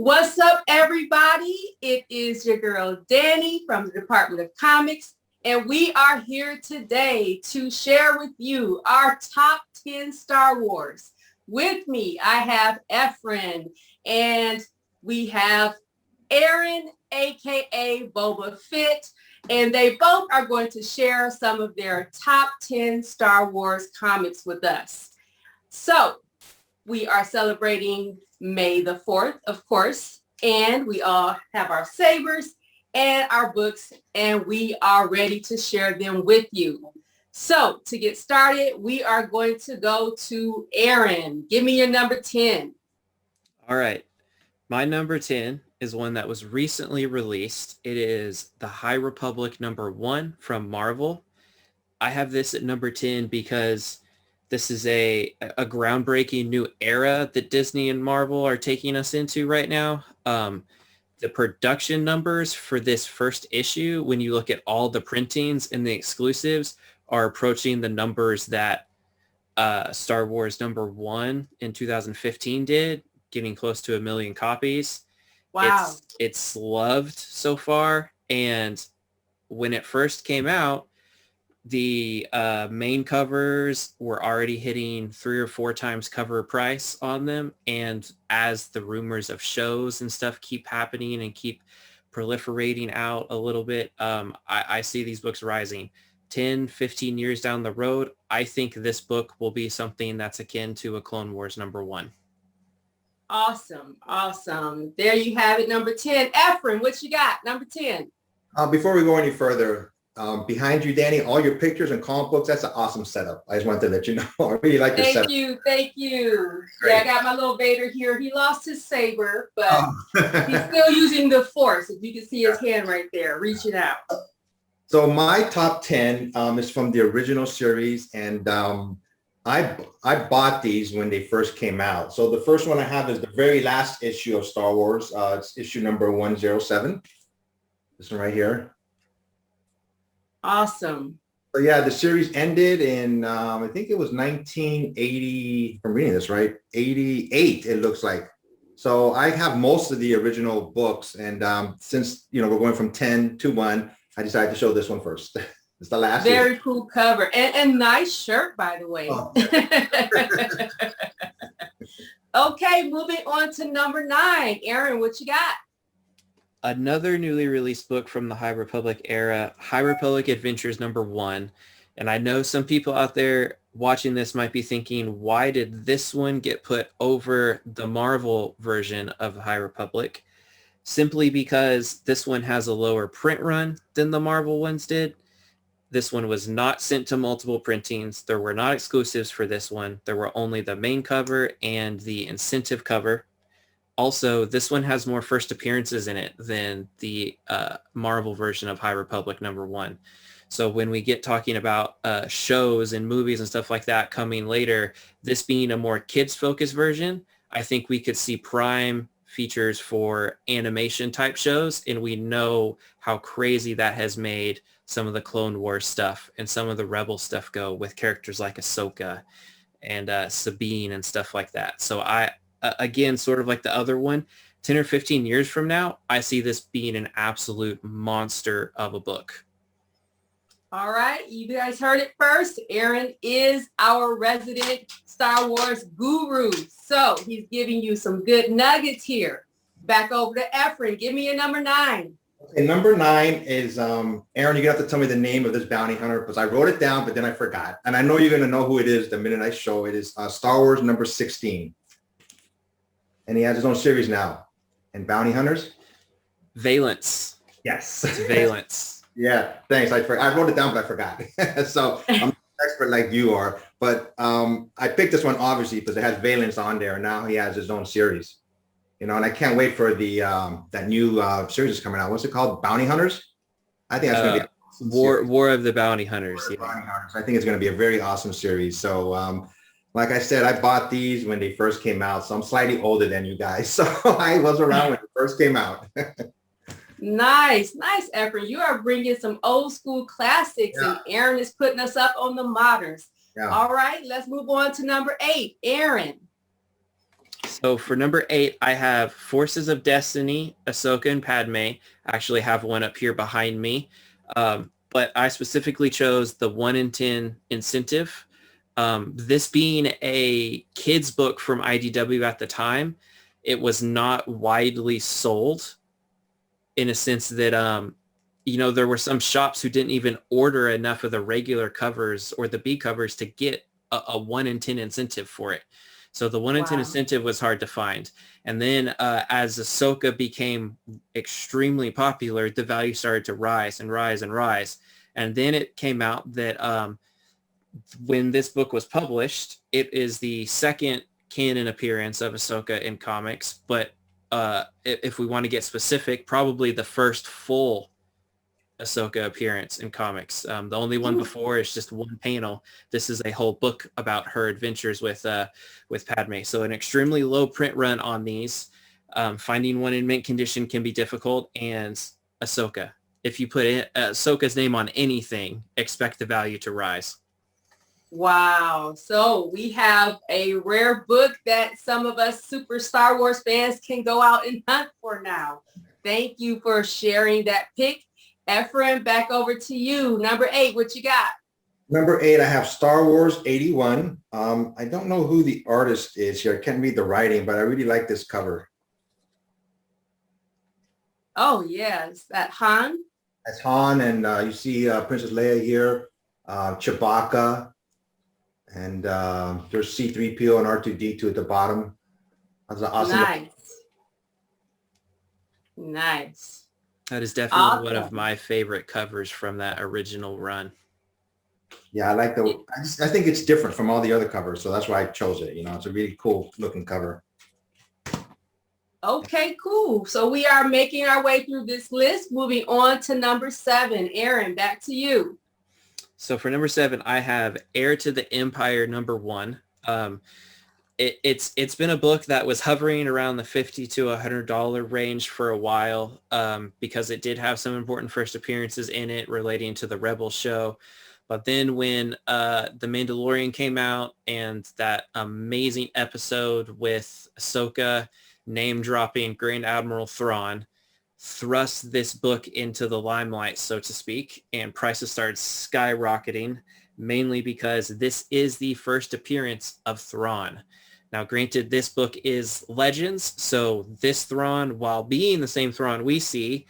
What's up, everybody? It is your girl, Dani, from the Department of Comics, and we are here today to share with you our top 10 Star Wars. With me, I have Efren, and we have Erin, aka BobaFit, and they both are going to share some of their top 10 Star Wars comics with us. So, we are celebrating May the 4th, of course, and we all have our sabers and our books, and we are ready to share them with you. So to get started, we are going to go to Erin. Give me your number 10. All right. My number 10 is one that was recently released. It is The High Republic #1 from Marvel. I have this at number 10 because this is a groundbreaking new era that Disney and Marvel are taking us into right now. The production numbers for this first issue, when you look at all the printings and the exclusives, are approaching the numbers that Star Wars #1 in 2015 did, getting close to 1 million copies. Wow. It's loved so far. And when it first came out, the main covers were already hitting 3 or 4 times cover price on them. And as the rumors of shows and stuff keep happening and keep proliferating out a little bit, I see these books rising. 10, 15 years down the road, I think this book will be something that's akin to a Clone Wars #1. Awesome. There you have it, number 10. Efren, what you got? Number 10. Before we go any further, behind you, Dani, all your pictures and comic books, that's an awesome setup. I just wanted to let you know. I really like your setup. Thank you. Great. Yeah, I got my little Vader here. He lost his saber, but he's still using the Force. If you can see his hand right there, reaching out. So my top 10 is from the original series, and I bought these when they first came out. So the first one I have is the very last issue of Star Wars. It's issue number 107. This one right here. Awesome. So yeah, the series ended in, I think it was 1980, if I'm reading this right, 88, it looks like. So I have most of the original books. And since, we're going from 10 to 1, I decided to show this one first. It's the last. Very cool cover. And nice shirt, by the way. Oh. Okay, moving on to number 9. Erin, what you got? Another newly released book from the High Republic era, High Republic Adventures #1. And I know some people out there watching this might be thinking, why did this one get put over the Marvel version of High Republic? Simply because this one has a lower print run than the Marvel ones did. This one was not sent to multiple printings. There were not exclusives for this one. There were only the main cover and the incentive cover. Also, this one has more first appearances in it than the Marvel version of High Republic #1. So when we get talking about shows and movies and stuff like that coming later, this being a more kids-focused version, I think we could see prime features for animation type shows, and we know how crazy that has made some of the Clone Wars stuff and some of the Rebel stuff go with characters like Ahsoka and Sabine and stuff like that. So again, sort of like the other one, 10 or 15 years from now, I see this being an absolute monster of a book. All right, you guys heard it first. Erin is our resident Star Wars guru. So he's giving you some good nuggets here. Back over to Efren. Give me your number 9. Okay, number 9 is, Erin, you're going to have to tell me the name of this bounty hunter because I wrote it down, but then I forgot. And I know you're going to know who it is the minute I show it. Is Star Wars number 16. And he has his own series now. And bounty hunters? Valence. Yes. It's Valence. Yeah, thanks. I wrote it down, but I forgot. So I'm an expert like you are. But I picked this one, obviously, because it has Valence on there. And now he has his own series. And I can't wait for the that new series is coming out. What's it called? Bounty Hunters? I think that's going to be awesome. War of the Bounty Hunters. Yeah. Bounty Hunters. I think it's going to be a very awesome series. So like I said, I bought these when they first came out, so I'm slightly older than you guys. So I was around when it first came out. Nice, Efren. You are bringing some old school classics, and Erin is putting us up on the moderns. Yeah. All right, let's move on to number 8. Erin. So for number 8, I have Forces of Destiny, Ahsoka and Padme. I actually have one up here behind me. But I specifically chose the 1 in 10 incentive. This being a kid's book from IDW at the time, it was not widely sold in a sense that, there were some shops who didn't even order enough of the regular covers or the B covers to get a 1 in 10 incentive for it. So the 1 in 10 incentive was hard to find. And then as Ahsoka became extremely popular, the value started to rise and rise and rise. And then it came out that when this book was published, it is the second canon appearance of Ahsoka in comics. But if we want to get specific, probably the first full Ahsoka appearance in comics. The only one before is just one panel. This is a whole book about her adventures with Padme. So an extremely low print run on these. Finding one in mint condition can be difficult. And Ahsoka, if you put Ahsoka's name on anything, expect the value to rise. Wow. So we have a rare book that some of us super Star Wars fans can go out and hunt for now. Thank you for sharing that pick. Ephraim, back over to you. Number 8, what you got? Number 8, I have Star Wars 81. I don't know who the artist is here. I can't read the writing, but I really like this cover. Oh, yeah. Is that Han? That's Han, and you see Princess Leia here, Chewbacca, and there's C-3PO and R2-D2 at the bottom. That's an awesome. Nice. That is definitely one of my favorite covers from that original run. Yeah, I like I think it's different from all the other covers, so that's why I chose it. It's a really cool looking cover. Okay, cool. So we are making our way through this list, moving on to number 7. Erin, back to you. So for number 7, I have Heir to the Empire number 1. It's been a book that was hovering around the $50 to $100 range for a while because it did have some important first appearances in it relating to the Rebels show. But then when The Mandalorian came out and that amazing episode with Ahsoka name dropping Grand Admiral Thrawn thrust this book into the limelight, so to speak, and prices started skyrocketing, mainly because this is the first appearance of Thrawn. Now, granted, this book is Legends, so this Thrawn, while being the same Thrawn we see,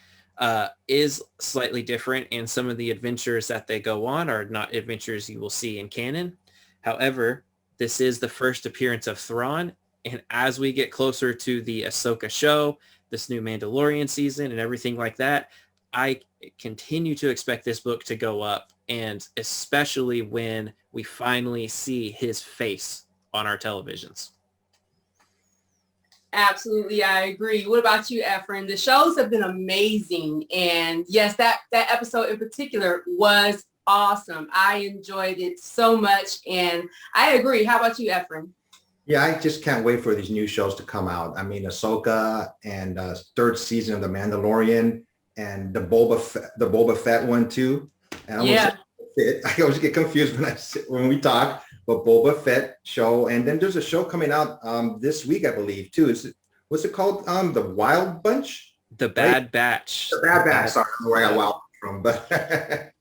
is slightly different, and some of the adventures that they go on are not adventures you will see in canon. However, this is the first appearance of Thrawn, and as we get closer to the Ahsoka show, this new Mandalorian season, and everything like that, I continue to expect this book to go up, and especially when we finally see his face on our televisions. Absolutely, I agree. What about you, Ephraim? The shows have been amazing. And yes, that episode in particular was awesome. I enjoyed it so much. And I agree. How about you, Ephraim? Yeah, I just can't wait for these new shows to come out. I mean, Ahsoka and third season of The Mandalorian and the BobaFet one too. And I always get confused when we talk. But BobaFett show, and then there's a show coming out this week, I believe, too. What's it called? The Wild Bunch? The Bad Batch. The Bad Batch. Sorry, I don't know where I got Wild from, but that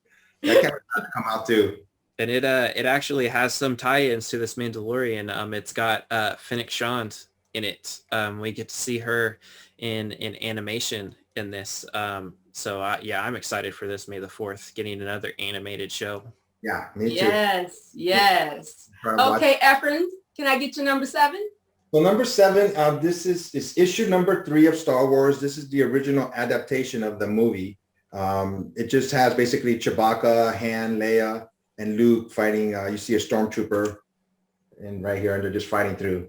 can't come out too. And it actually has some tie-ins to this Mandalorian. It's got Fennec Shand in it. We get to see her in animation in this. So I'm excited for this May the 4th, getting another animated show. Yeah, me too. Yes. Okay, Ephraim, can I get your number 7? Well, number 7, this is issue number 3 of Star Wars. This is the original adaptation of the movie. It just has basically Chewbacca, Han, Leia, and Luke fighting. You see a stormtrooper, and right here, and they're just fighting through.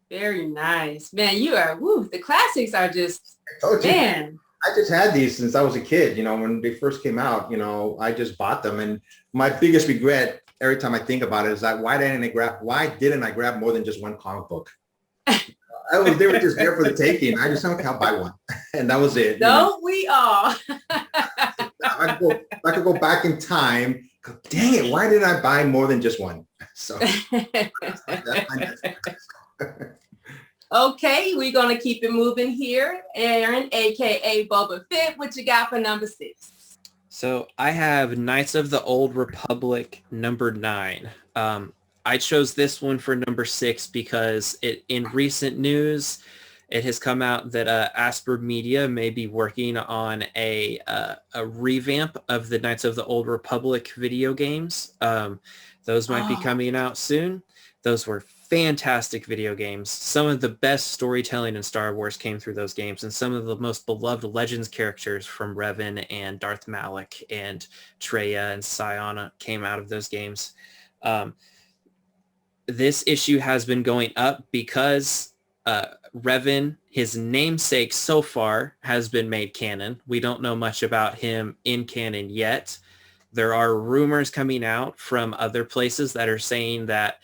Very nice, man. You are the classics are just man. I just had these since I was a kid. When they first came out, I just bought them. And my biggest regret every time I think about it is that why didn't I grab more than just one comic book? They were just there for the taking. I just said, okay, I'll buy one. And that was it. Don't we all? I could go back in time. Dang it, why didn't I buy more than just one? So Okay, we're going to keep it moving here. Erin, aka BobaFit, what you got for number 6? So I have Knights of the Old Republic number 9. I chose this one for number 6 because in recent news, it has come out that Asper Media may be working on a revamp of the Knights of the Old Republic video games. Those might be coming out soon. Those were fantastic video games. Some of the best storytelling in Star Wars came through those games, and some of the most beloved Legends characters from Revan and Darth Malak and Traya and Siona came out of those games. This issue has been going up because Revan, his namesake so far, has been made canon. We don't know much about him in canon yet. There are rumors coming out from other places that are saying that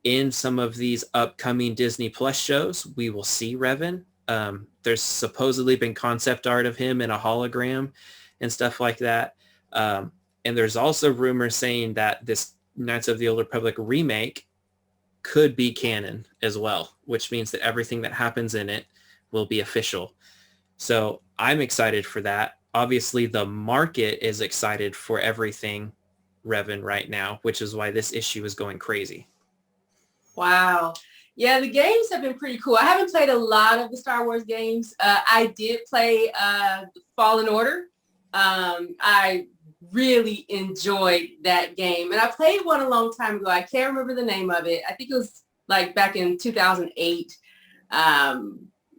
in some of these upcoming Disney Plus shows, we will see Revan. There's supposedly been concept art of him in a hologram and stuff like that. And there's also rumors saying that this Knights of the Old Republic remake could be canon as well, which means that everything that happens in it will be official. So I'm excited for that. Obviously, the market is excited for everything Revan right now, which is why this issue is going crazy. Wow. Yeah, the games have been pretty cool. I haven't played a lot of the Star Wars games. I did play Fallen Order. I really enjoyed that game. And I played one a long time ago. I can't remember the name of it. I think it was like back in 2008,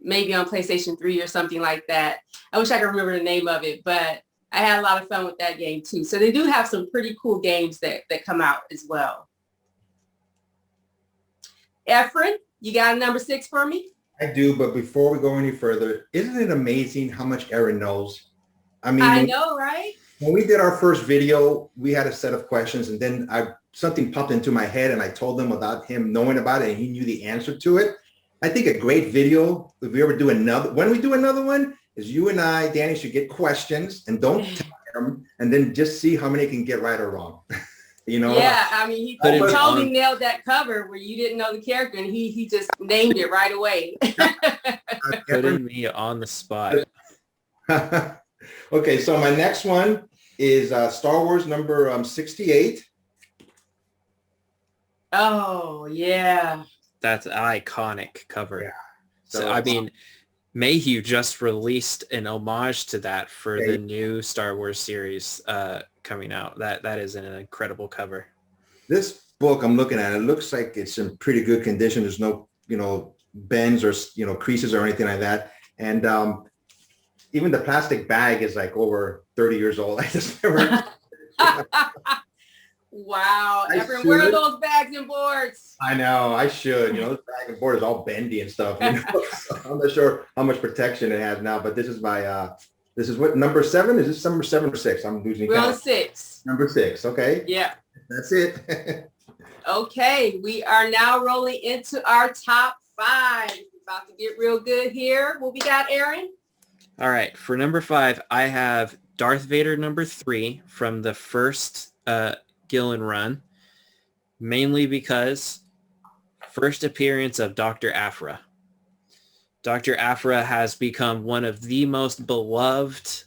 maybe on PlayStation 3 or something like that. I wish I could remember the name of it, but I had a lot of fun with that game too. So they do have some pretty cool games that come out as well. Efren, you got a number 6 for me? I do, but before we go any further, isn't it amazing how much Erin knows? I mean, I know, right? When we did our first video, we had a set of questions, and then something popped into my head, and I told him without him knowing about it, and he knew the answer to it. I think a great video, if we ever do another, when we do another one, is you and I, Danny, should get questions and don't tell him, and then just see how many can get right or wrong. You know? Yeah, I mean, he totally nailed that cover where you didn't know the character, and he just named it right away. Putting me on the spot. Okay, so my next one is Star Wars number 68. Oh, yeah. That's an iconic cover. Yeah. So I mean, Mayhew just released an homage to that for the new Star Wars series coming out. That is an incredible cover. This book I'm looking at, it looks like it's in pretty good condition. There's no, bends or, creases or anything like that. And even the plastic bag is like over 30 years old. I just never. Wow. Efren, where are those bags and boards? I know, I should. This bag and board is all bendy and stuff. So I'm not sure how much protection it has now, but this is my, this is what, number 7? Is this number 7 or 6? I'm losing count. We're on 6. Number 6, okay. Yeah. That's it. Okay, we are now rolling into our top 5. About to get real good here. What we got, Erin? All right, for number 5, I have Darth Vader number 3 from the first Gillen run, mainly because first appearance of Dr. Aphra. Dr. Aphra has become one of the most beloved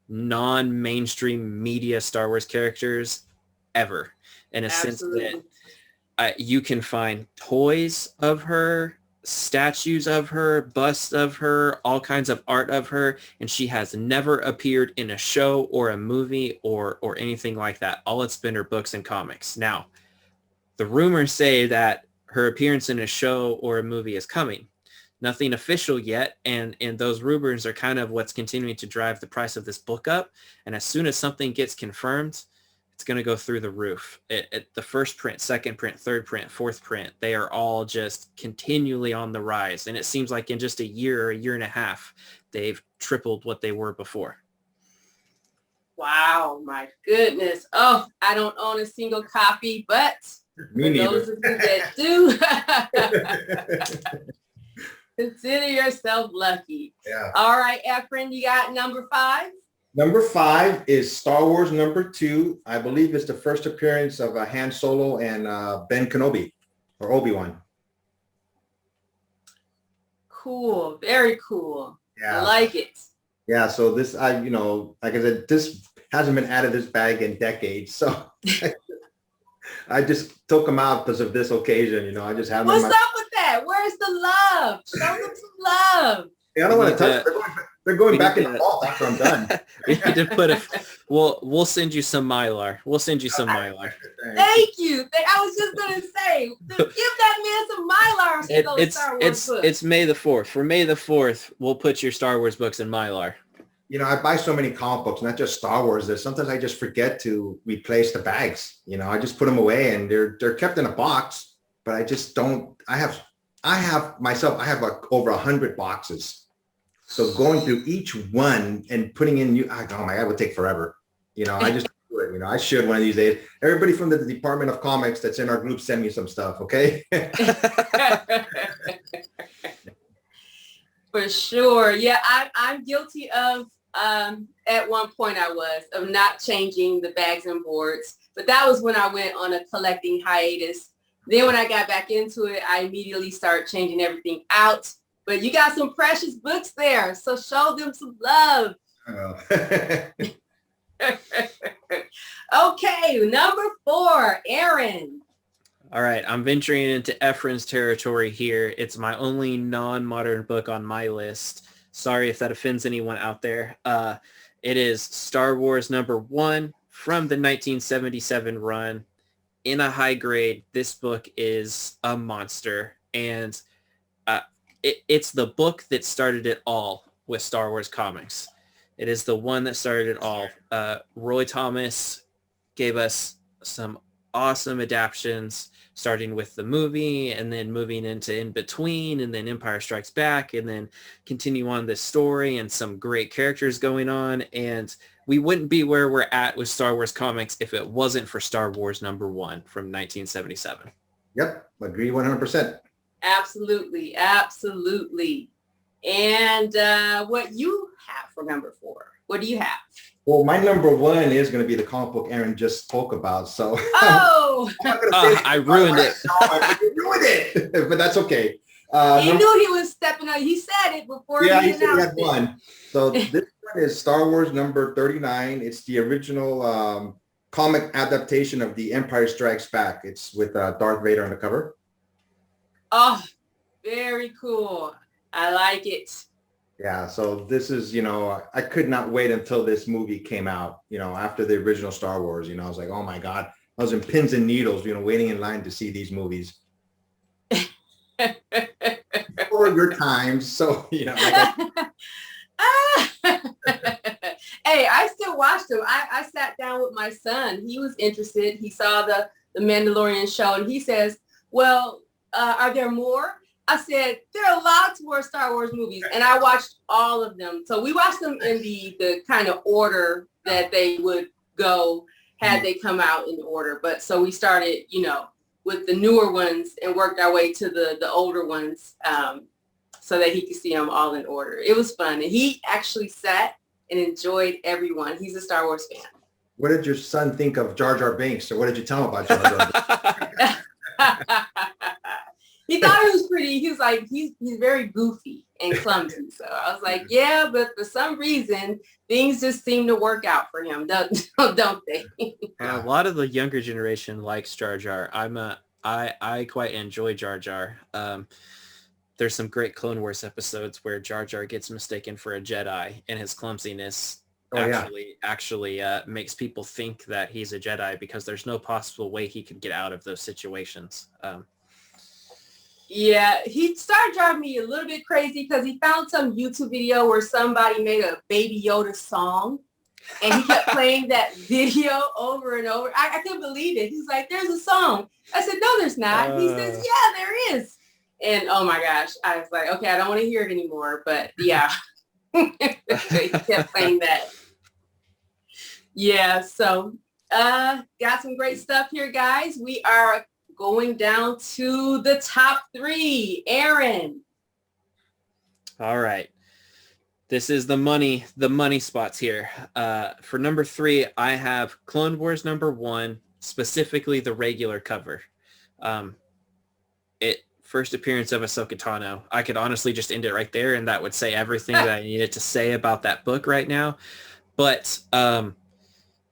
non-mainstream media Star Wars characters ever, in a sense that you can find toys of her, statues of her, busts of her, all kinds of art of her, and she has never appeared in a show or a movie or anything like that. All it's been her books and comics. Now, the rumors say that her appearance in a show or a movie is coming. Nothing official yet, and those rumors are kind of what's continuing to drive the price of this book up. And as soon as something gets confirmed, it's going to go through the roof. The first print, second print, third print, fourth print, they are all just continually on the rise. And it seems like in just a year or a year and a half, they've tripled what they were before. Wow, my goodness. Oh, I don't own a single copy, but Me neither. those of you that do, consider yourself lucky. Yeah. All right, Efren, you got number 5? Number 5 is Star Wars number 2. I believe it's the first appearance of Han Solo and Ben Kenobi or Obi-Wan. cool. Very cool. Yeah. I like it. Yeah. So this, like I said, this hasn't been out of this bag in decades. So I just took them out because of this occasion. I just have them. What's up with that? Where's the love? Show them some love. Yeah, I don't want to touch them. They're going back in the vault after I'm done. We need to put we'll send you some Mylar. We'll send you some Mylar. Thank you. I was just gonna say, give that man some Mylar for those Star Wars books. It's May the 4th. For May the 4th, we'll put your Star Wars books in Mylar. I buy so many comic books, not just Star Wars, that sometimes I just forget to replace the bags. I just put them away and they're kept in a box, but I just don't. I have like over 100 boxes. So going through each one and putting in oh my God, it would take forever. I just do it. I should one of these days. Everybody from the Department of Comics that's in our group, send me some stuff, okay? For sure. Yeah, I'm guilty of, at one point I was, of not changing the bags and boards. But that was when I went on a collecting hiatus. Then when I got back into it, I immediately started changing everything out. But you got some precious books there, so show them some love. Okay, number 4, Erin. All right, I'm venturing into Erins territory here. It's my only non-modern book on my list. Sorry if that offends anyone out there. It is Star Wars #1 from the 1977 run. In a high grade, this book is a monster, and it's the book that started it all with Star Wars comics. It is the one that started it all. Roy Thomas gave us some awesome adaptions, starting with the movie and then moving into In Between and then Empire Strikes Back and then continue on this story and some great characters going on. And we wouldn't be where we're at with Star Wars comics if it wasn't for Star Wars #1 from 1977. Yep, agree 100%. Absolutely. And what you have for number 4? What do you have? Well, my #1 is going to be the comic book Erin just spoke about. So oh, I ruined it. You ruined it, but that's okay. He knew he was stepping up. He said it before he announced he had one. So this one is Star Wars number 39. It's the original comic adaptation of The Empire Strikes Back. It's with Darth Vader on the cover. Oh, very cool. I like it. Yeah, so this is, I could not wait until this movie came out, after the original Star Wars, I was like, oh my God, I was in pins and needles, waiting in line to see these movies. For your times, so, Hey, I still watched them. I sat down with my son. He was interested. He saw the Mandalorian show and he says, well, are there more? I said, there are lots more Star Wars movies, and I watched all of them. So we watched them in the kind of order that they would go had they come out in order. But so we started, with the newer ones and worked our way to the older ones so that he could see them all in order. It was fun. And he actually sat and enjoyed every one. He's a Star Wars fan. What did your son think of Jar Jar Binks, or what did you tell him about Jar Jar? He thought it was pretty. He was like, he's very goofy and clumsy. So I was like, yeah, but for some reason, things just seem to work out for him, don't they? A lot of the younger generation likes Jar Jar. I quite enjoy Jar Jar. There's some great Clone Wars episodes where Jar Jar gets mistaken for a Jedi, and his clumsiness actually makes people think that he's a Jedi because there's no possible way he could get out of those situations. Yeah, he started driving me a little bit crazy because he found some YouTube video where somebody made a Baby Yoda song and he kept playing that video over and over. I couldn't believe it. He's like, there's a song. I said, no, there's not. He says, yeah, there is. And oh my gosh, I was like, okay, I don't want to hear it anymore. But yeah, he kept playing that. Yeah, so got some great stuff here, guys. We are going down to the top 3. Erin. All right. This is the money spots here. For number 3, I have Clone Wars #1, specifically the regular cover. first appearance of Ahsoka Tano. I could honestly just end it right there, and that would say everything that I needed to say about that book right now. But a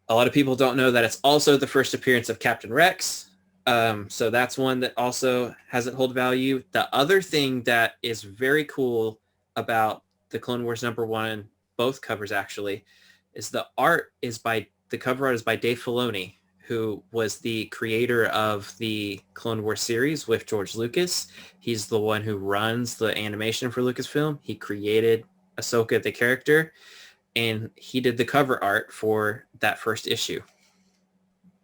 lot of people don't know that it's also the first appearance of Captain Rex. So that's one that also hasn't hold value. The other thing that is very cool about the Clone Wars #1, both covers actually, is the cover art is by Dave Filoni, who was the creator of the Clone Wars series with George Lucas. He's the one who runs the animation for Lucasfilm. He created Ahsoka, the character, and he did the cover art for that first issue.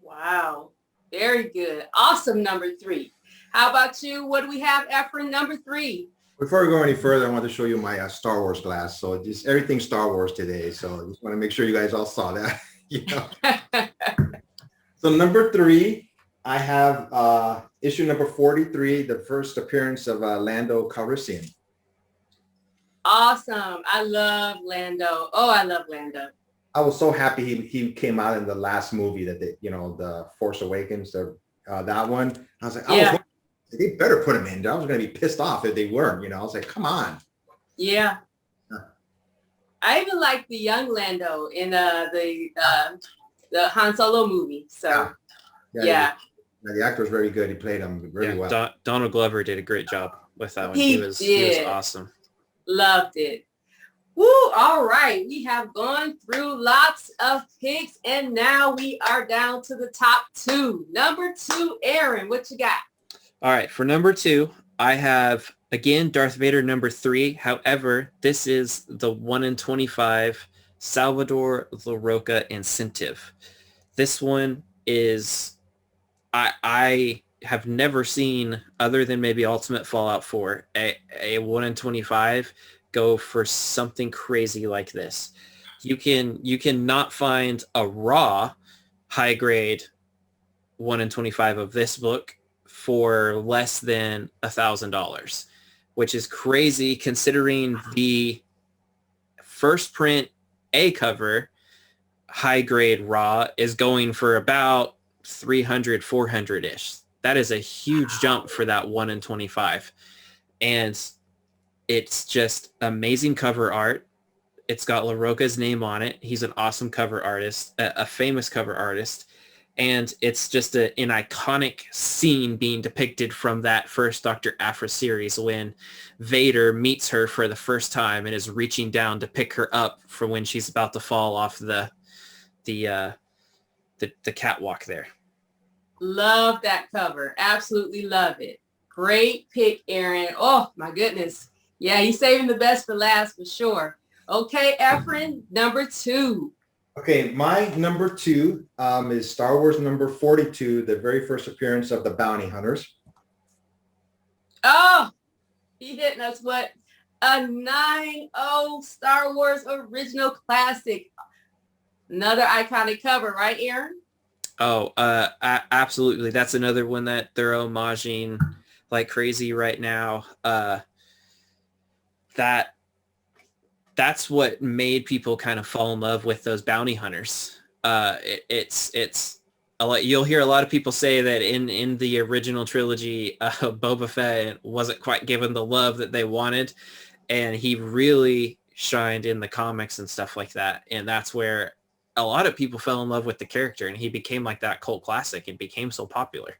Wow. Very good. Awesome, number 3. How about you? What do we have, Efren, number 3? Before we go any further, I want to show you my Star Wars glass. So just everything Star Wars today. So I just want to make sure you guys all saw that. So number 3, I have issue number 43, the first appearance of Lando Calrissian. Awesome. I love Lando. Oh, I love Lando. I was so happy he came out in the last movie that the Force Awakens, that one. I was like, they better put him in. I was going to be pissed off if they weren't. I was like, come on. Yeah. I even like the young Lando in the Han Solo movie. So, yeah. The actor was very good. He played him really well. Donald Glover did a great job with that one. He was awesome. Loved it. Woo, all right. We have gone through lots of picks, and now we are down to the top 2. Number 2, Erin, what you got? All right, for number 2, I have, again, Darth Vader number 3. However, this is the 1 in 25 Salvador LaRocca incentive. This one is, I have never seen, other than maybe Ultimate Fallout 4, a 1 in 25 go for something crazy like this. You can not find a raw high grade 1 in 25 of this book for less than $1,000, which is crazy considering the first print A cover high grade raw is going for about 300, 400-ish. That is a huge jump for that 1 in 25. And it's just amazing cover art. It's got LaRocca's name on it. He's an awesome cover artist, a famous cover artist. And it's just an iconic scene being depicted from that first Dr. Aphra series when Vader meets her for the first time and is reaching down to pick her up for when she's about to fall off the catwalk there. Love that cover. Absolutely love it. Great pick, Erin. Oh, my goodness. Yeah, he's saving the best for last for sure. Okay, Efren, number 2. Okay, my number 2 is Star Wars number 42, the very first appearance of the Bounty Hunters. Oh, he hitting us with a 9-0 Star Wars original classic. Another iconic cover, right, Erin? Oh, absolutely. That's another one that they're homaging like crazy right now. That's what made people kind of fall in love with those bounty hunters. You'll hear a lot of people say that in the original trilogy, Boba Fett wasn't quite given the love that they wanted, and he really shined in the comics and stuff like that. And that's where a lot of people fell in love with the character, and he became like that cult classic and became so popular.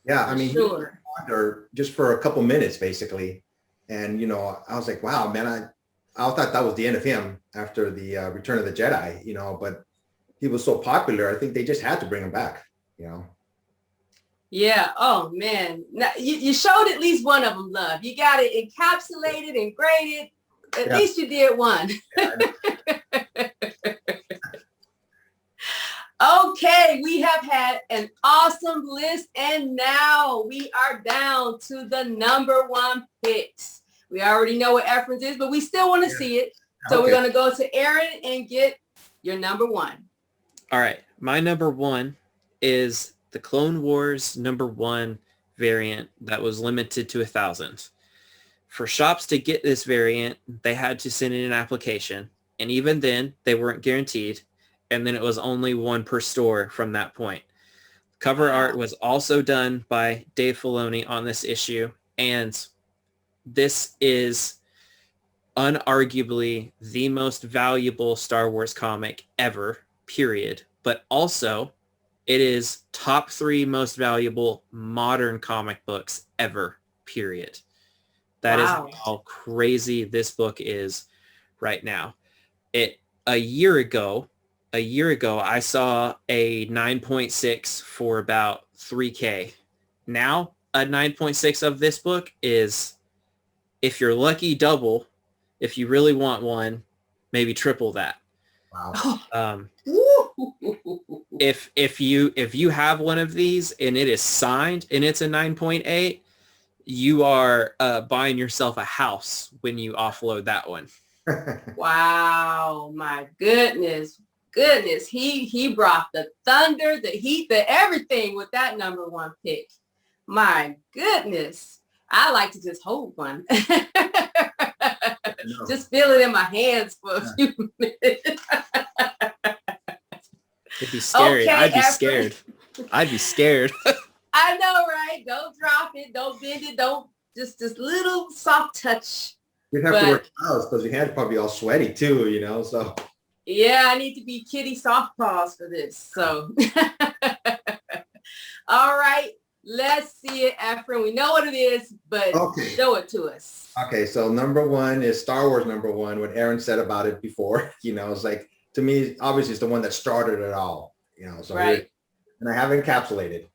Yeah, I mean, sure. He was just for a couple minutes, basically. And, I was like, wow, man, I thought that was the end of him after the Return of the Jedi, but he was so popular. I think they just had to bring him back, Yeah. Oh, man. Now, you showed at least one of them love. You got it encapsulated and graded. At least you did one. Okay, we have had an awesome list, and now we are down to the number 1 picks. We already know what Efren's is, but we still want to see it. So we're going to go to Erin and get your number 1. All right. My number 1 is the Clone Wars number 1 variant that was limited to 1,000. For shops to get this variant, they had to send in an application. And even then, they weren't guaranteed. And then it was only 1 per store from that point. Cover art was also done by Dave Filoni on this issue. And this is unarguably the most valuable Star Wars comic ever, period. But also, it is top 3 most valuable modern comic books ever, period. That is how crazy this book is right now. A year ago, I saw a 9.6 for about 3K. Now, a 9.6 of this book is, if you're lucky, double. If you really want one, maybe triple that. Wow. If you have one of these and it is signed and it's a 9.8, you are buying yourself a house when you offload that one. Wow, my goodness. He brought the thunder, the heat, the everything with that number 1 pick. My goodness. I like to just hold one. Just feel it in my hands for a few minutes. It'd be scary. Okay, I'd be scared. I'd be scared. I know, right? Don't drop it. Don't bend it. Don't just little soft touch. You'd have to wear gloves because your hands probably all sweaty too, you know, so. Yeah, I need to be kitty soft paws for this. So, all right, let's see it, Efren. We know what it is, but show it to us. Okay, so number 1 is Star Wars number 1, what Erin said about it before. You know, it's like, to me, obviously it's the one that started it all, you know, so right. And I have encapsulated.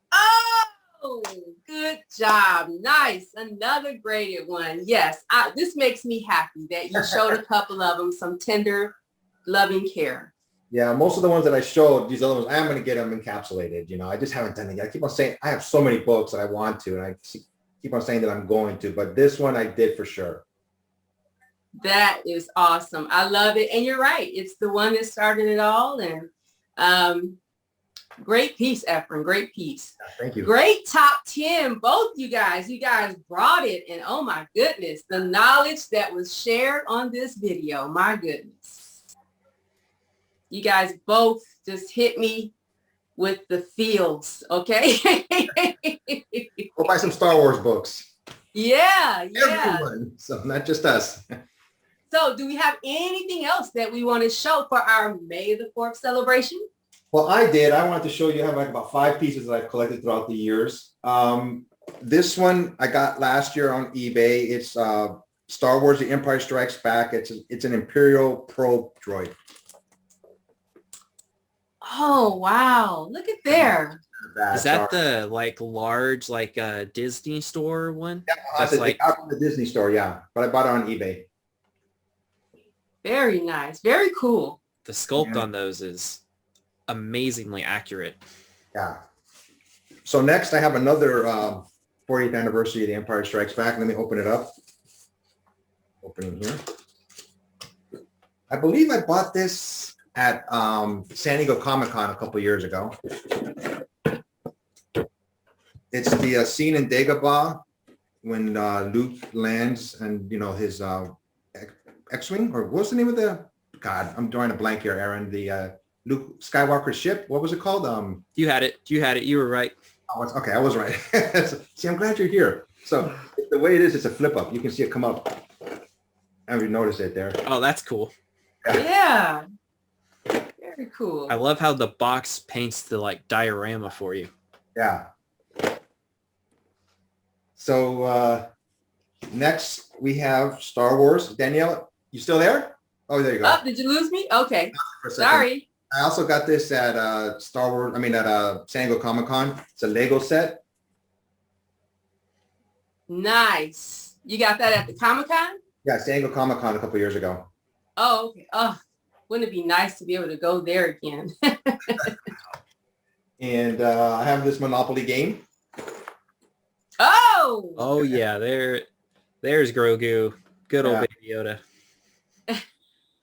Oh, good job. Nice. Another graded one. Yes, this makes me happy that you showed a couple of them some tender, loving care. Yeah, most of the ones that I showed, these other ones, I am going to get them encapsulated. You know, I just haven't done it yet. I keep on saying, I have so many books that I want to, and I keep on saying that I'm going to, but this one I did for sure. That is awesome. I love it. And you're right. It's the one that started it all. And great piece, Efren. Great piece. Thank you. Great top 10. Both you guys brought it. And oh my goodness, the knowledge that was shared on this video. My goodness. You guys both just hit me with the feels. Okay. Go buy some Star Wars books. Yeah. Everyone. So not just us. So do we have anything else that we want to show for our May the 4th celebration? Well, I did. I wanted to show you. I have like about 5 pieces that I've collected throughout the years. This one I got last year on eBay. It's Star Wars: The Empire Strikes Back. It's an Imperial probe droid. Oh, wow. Look at there. Is that the like large like Disney store one? Yeah, that's like out from the Disney store, yeah. But I bought it on eBay. Very nice. Very cool. The sculpt on those is amazingly accurate. Yeah. So next I have another 40th anniversary of The Empire Strikes Back. Let me open it up. Opening here. I believe I bought this at San Diego Comic-Con a couple years ago. It's the scene in Dagobah when Luke lands and, you know, his X-Wing, or what's the name of the, God, I'm drawing a blank here, Erin. The Luke Skywalker ship, what was it called? You had it. You were right. Oh, okay, I was right. See, I'm glad you're here. So the way it is, it's a flip up. You can see it come up. And you notice it there. Oh, that's cool. Yeah. Very cool. I love how the box paints the like diorama for you. Yeah. So next we have Star Wars. Danielle, you still there? Oh, there you go. Oh, did you lose me? Okay. Sorry. I also got this at at San Diego Comic-Con. It's a Lego set. Nice. You got that at the Comic-Con? Yeah, San Diego Comic-Con a couple years ago. Oh, okay. Oh, wouldn't it be nice to be able to go there again? And I have this Monopoly game. Oh! Oh, yeah. There's Grogu. Good old baby Yoda.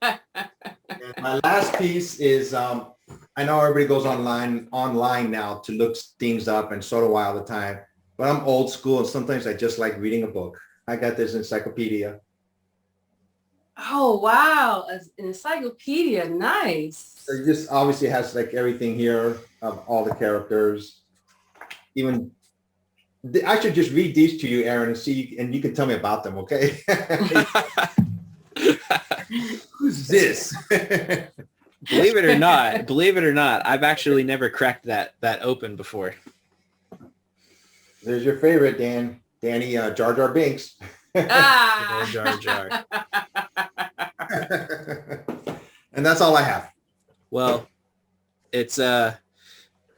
And my last piece is, I know everybody goes online now to look things up, and so do I all the time. But I'm old school, and sometimes I just like reading a book. I got this encyclopedia. Oh, wow. An encyclopedia. Nice. It just obviously has like everything here of all the characters. Even I should just read these to you, Erin, and see, and you can tell me about them, okay? Who's this? Believe it or not, I've actually never cracked that open before. There's your favorite, Danny, Jar Jar Binks. Ah. Jar Jar. And that's all I have. Well, it's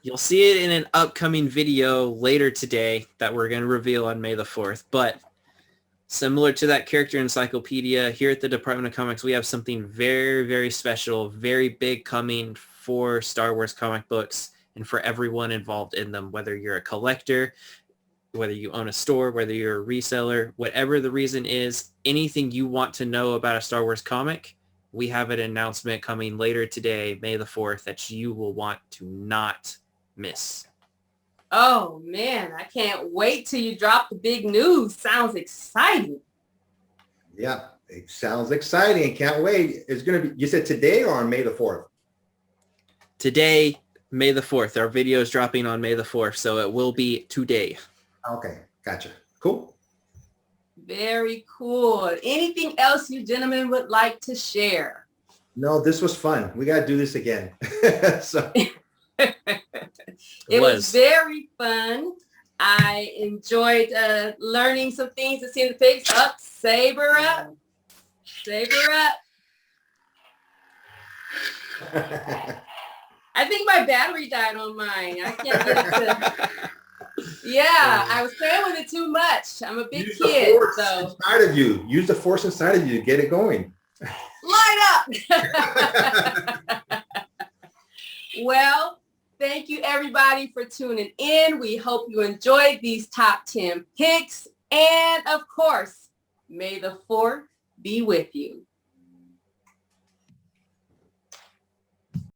you'll see it in an upcoming video later today that we're going to reveal on May the 4th. But similar to that character encyclopedia, here at the Department of Comics, we have something very, very special, very big coming for Star Wars comic books and for everyone involved in them, whether you're a collector, whether you own a store, whether you're a reseller, whatever the reason is, anything you want to know about a Star Wars comic, we have an announcement coming later today, May the 4th, that you will want to not miss. Oh man, I can't wait till you drop the big news. Sounds exciting. Yeah, it sounds exciting. Can't wait. It's going to be, you said today or on May the 4th? Today, May the 4th. Our video is dropping on May the 4th, so it will be today. Okay, gotcha. Cool. Very cool. Anything else you gentlemen would like to share? No, this was fun. We got to do this again. So It was very fun. I enjoyed learning some things and seeing the pigs up. Saber up. Saber up. I think my battery died on mine. I can't get it to... Yeah, I was playing with it too much. I'm a big kid, so inside of you. Use the force inside of you to get it going. Light up. Well, thank you everybody for tuning in. We hope you enjoyed these top 10 picks. And of course, may the 4th be with you.